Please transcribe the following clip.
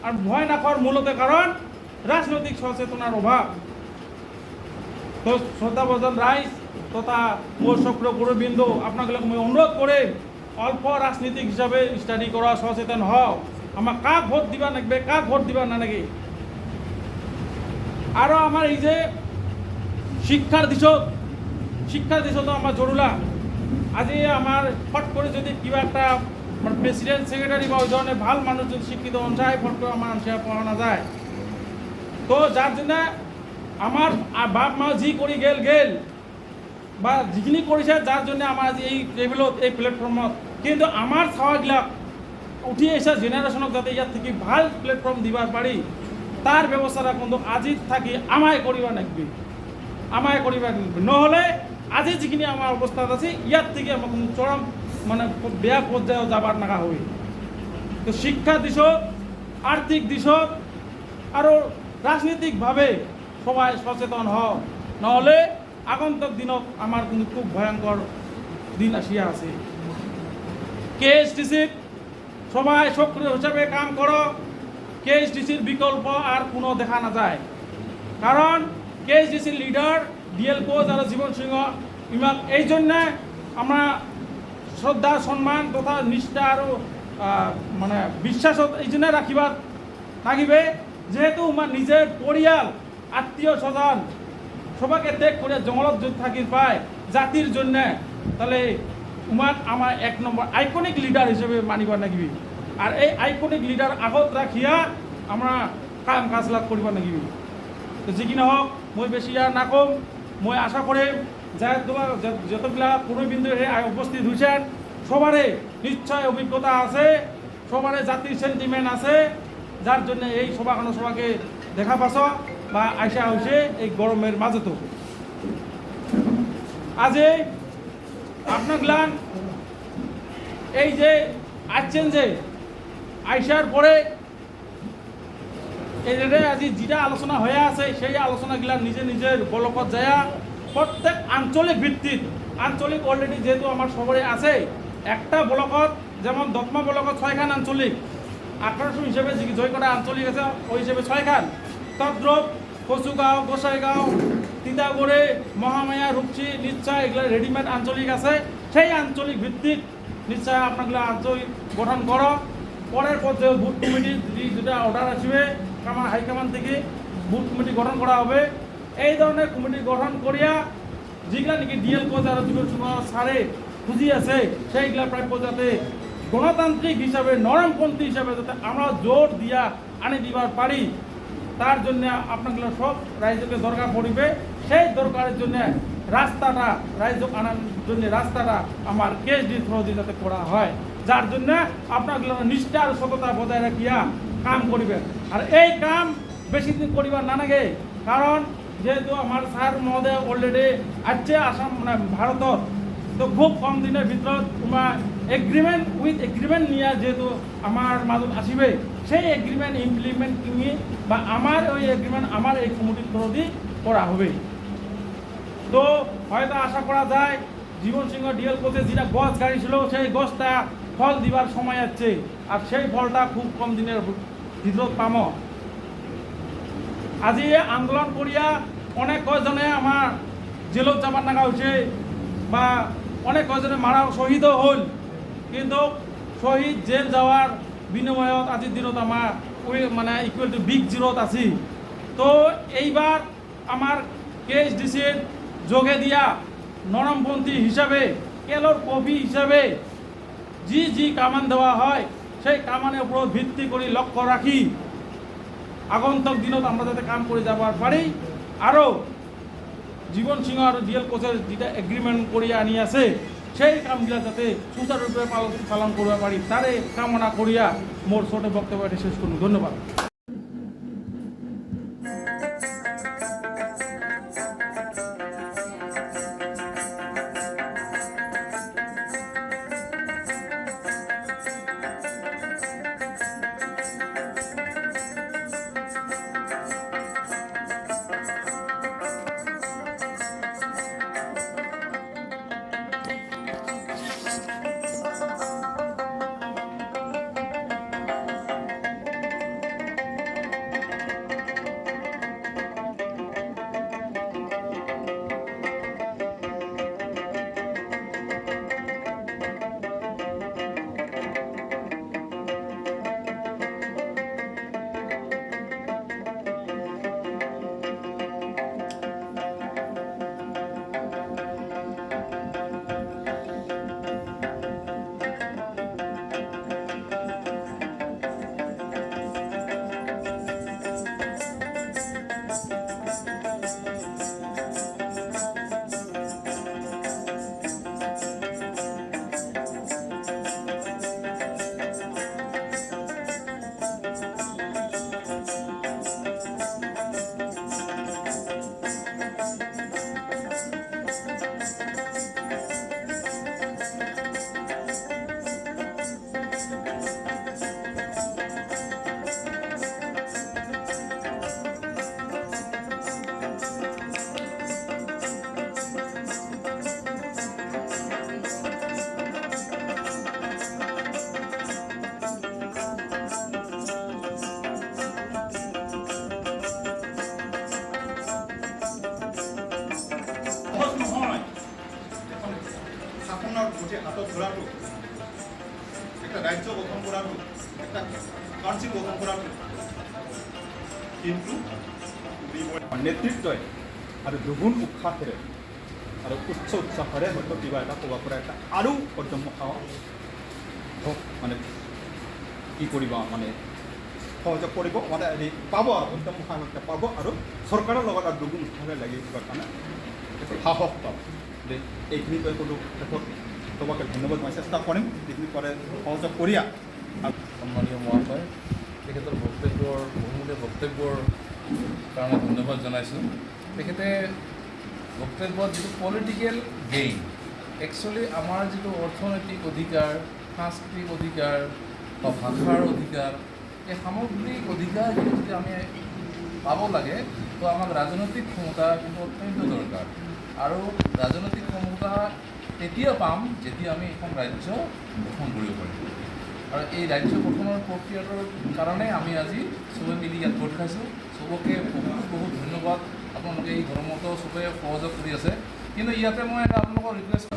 আর ভয় না করার মূলত কারণ রাজনৈতিক সচেতনার অভাব। তো শ্রদ্ধাভাজন রাইস তথা মোর সক্রিয় গুরুবৃন্দ আপনাকে আমি অনুরোধ করে অল্প রাজনীতিক হিসাবে স্টাডি করা, সচেতন হও। আমার কাক ভোট দিবা নাকবে, কাক ভোট দিবা না নাকি। আরও আমার এই যে শিক্ষার দিশত আমার জরুলা। আজি আমার ফট করে যদি কিবা একটা প্রেসিডেন্ট সেক্রেটারি বা ওই ধরনের ভাল মানুষ যদি শিক্ষিত হন যায়, ফট করে আমার আনসার পাওয়া না যায়। তো যার জন্য আমার বাপ মা যি কৰি গেল বা যিখিনি কৰিছে, যার জন্য আমার আজি এই টেবিলত এই প্লেটফর্মত, কিন্তু আমার চাওয়াগিলাক উঠি আসা জেনারেশনক যাতে ইয়াত থাকি ভাল প্লেটফর্ম দিবার পারি তার ব্যবস্থাটা কিন্তু আজি থাকি আমায় করিবা লাগবে, আমায় করিবা লাগবে। নহলে আজি যিখিনি আমার অবস্থাত আছে ইয়াত থেকে আমার চরম মানে বেয়া পর্যায়ে যাবার নাগা হবে। তো শিক্ষা দিশত, আর্থিক দিশত আর রাজনৈতিকভাবে সবাই সচেতন হও, নহলে আগন্তুক দিনত আমার কিন্তু খুব ভয়ঙ্কর দিন আসিয়া আছে। কেএসটিসির সবাই সক্রিয় হিসাবে কাম করো। কেএসটিসির বিকল্প আর কোনো দেখা না যায়, কারণ কেএসটিসির লিডার ডিএল কোচ আর জীবন সিংহ ইমাক এই জন্যে আমরা শ্রদ্ধা সম্মান তথা নিষ্ঠা আর মানে বিশ্বাস এই জন্য রাখিবার থাকিবে, যেহেতু আমার নিজের পরিয়াল আত্মীয় স্বজন সবাইকে ত্যাগ করে জঙ্গলত যদি থাকি পায় জাতির জন্যে, তাহলে উমাক আমার এক নম্বর আইকনিক লিডার হিসেবে মানিবার নাগিবি। আর এই আইকনিক লিডার আগত রাখিয়া আমরা কাম কাজ লাভ করিবার নাগিবি। তো যি কি নহওক মই বেশি আর না কম। মই আশা করিম যতগুলা পুরোবিন্দু উপস্থিত হয়েছেন সবারে নিশ্চয় অভিজ্ঞতা আছে, সবারে জাতির সেন্টিমেন্ট আছে, যার জন্য এই সভাকে দেখা পাছ বা আইসা হয়েছে এই গরমের মাঝেতো। আজি আপনার এই যে আসছেন যে আইসার পরে এই আজি যেটা আলোচনা হয়ে আছে সেই আলোচনাগুলা নিজের বলকত যায় প্রত্যেক আঞ্চলিক ভিত্তিত, আঞ্চলিক অলরেডি যেহেতু আমার সবরে আছে একটা ব্লকত, যেমন দতমা ব্লকত 6খান আঞ্চলিক, 1800 হিসেবে জয় করা আঞ্চলিক আছে ওই হিসেবে 6খান, তদ্রুপ কচুগাঁও, গোসাইগাঁও, তিতাবরে, মহামায়া, রূপসী, নিশ্চয় এগুলো রেডিমেড আঞ্চলিক আছে। সেই আঞ্চলিক ভিত্তিক নিশ্চয় আপনাগুলো আঞ্চলিক গঠন করো। পরের পর্যায়ে বুথ কমিটির যেটা অর্ডার আসবে আমার হাইকমান্ড থেকে বুথ কমিটি গঠন করা হবে। এই ধরনের কমিটি গঠন করিয়া যেগুলা নাকি ডিএল কোচ আর জীবন সারে খুঁজি আছে সেইগুলা প্রাপ্য যাতে গণতান্ত্রিক হিসাবে নরমপন্থী হিসাবে যাতে আমরা জোর দিয়া আনি দিবার পারি, তার জন্য আপনাগুলো সব রাইজকে দরকার পড়িবে। সেই দরকারের জন্য রাস্তাটা রাইজক আনার জন্য রাস্তাটা আমার কেএসডি থ্রু দিয়ে যাতে করা হয়, যার জন্য আপনাগুলো নিষ্ঠা আর সততা বজায় রাখিয়া কাম করিবেন। আর এই কাম বেশি দিন করিবার না লাগে, কারণ যেহেতু আমার স্যার মহোদয় অলরেডি আসছে আসাম মানে ভারতত, তো খুব কম দিনের ভিতৰত তোমার এগ্রিমেন্ট নিয়ে যেহেতু আমার মাজত আসবে, সেই এগ্রিমেন্ট ইমপ্লিমেন্টিং বা আমার ওই এগ্রিমেন্ট আমার এই কমিটির থ্রু দিয়ে করা হবে। তো হয়তো আশা করা যায় জীবন সিংহ ডিএল কোচে যেটা গছ গাড়ি ছিল সেই গছটা ফল দিবার সময় আছে, আর সেই ফলটা খুব কম দিনের ভিতৰত পাম। আজি আন্দোলন করিয়া অনেক কয়জনে আমার জেলত যাবার নাগা হয়েছে বা অনেক কয়জনে মারা শহীদও হল, কিন্তু শহীদ জেল যাওয়ার বিনিময়ত আজির দিনত আমার ওই মানে ইকুয়াল টু বিগ জিরোত আছি। তো এইবার আমার কেএসডিসির যোগে দিয়া নরমপন্থী হিসাবে কেলর কপি হিসাবে যি কামান দেওয়া হয় সেই কামানের উপর ভিত্তি করে লক্ষ্য রাখি আগন্তুক দিনত আমরা যাতে কাম করে যাবার পারি। আরও জীবন সিংহ আর ডিএল কোচের যেটা এগ্রিমেন্ট করিয়া আনি আছে সেই কামগুলা যাতে সুচারুরূপে পালন করতে পারি তারে কামনা করিয়া মোর ছোট বক্তব্য শেষ করুন। ধন্যবাদ। হাতত ধৰাটো, একটা ৰাজ্য গঠন কৰাটো, একটা কাউন্সিল গঠন কৰাটো কিন্তু নেতৃত্বই আৰু দুগুণ উৎসাহেৰে আৰু উচ্চ উৎসাহেৰে হয়তো কিবা এটা ক'ব পৰা এটা আৰু অদম্য সাহস মানে কি কৰিবা মানে সহযোগ কৰিব মানে হেৰি পাব আৰু অদম্য সাহস পাব আৰু চৰকাৰৰ লগত আৰু দুগুণ উৎসাহেৰে লাগি থকাৰ কাৰণে সাহস পাব যে এইখিনি তই কোনো ক্ষেত্ৰত তোমাকে ধন্যবাদ মই চেষ্টা কৰিম যিখিনি কৰে সহযোগ কৰিয়া সন্মানীয় মহাশয় তেখেতৰ বক্তব্যৰ বহুমূলীয়া বক্তব্যৰ কাৰণে ধন্যবাদ জনাইছোঁ। তেখেতে বক্তব্যত যিটো পলিটিকেল গেইন একচুৱেলি আমাৰ যিটো অৰ্থনৈতিক অধিকাৰ, সাংস্কৃতিক অধিকাৰ বা ভাষাৰ অধিকাৰ, এই সামগ্ৰিক অধিকাৰখিনি যদি আমি পাব লাগে তো আমাক ৰাজনৈতিক ক্ষমতা কিন্তু অত্যন্ত দৰকাৰ আৰু ৰাজনৈতিক ক্ষমতা তেতিয়া পাম যেতিয়া আমি এখন ৰাজ্য গঠন কৰিব পাৰিম আৰু এই ৰাজ্য গঠনৰ প্ৰক্ৰিয়াটোৰ কাৰণে আমি আজি চবে মিলি ইয়াত গোট খাইছোঁ। চবকে বহুত বহুত ধন্যবাদ, আপোনালোকে এই গৰমতো চবে সহযোগ কৰি আছে। কিন্তু ইয়াতে মই এটা আপোনালোকৰ ৰিকুৱেষ্ট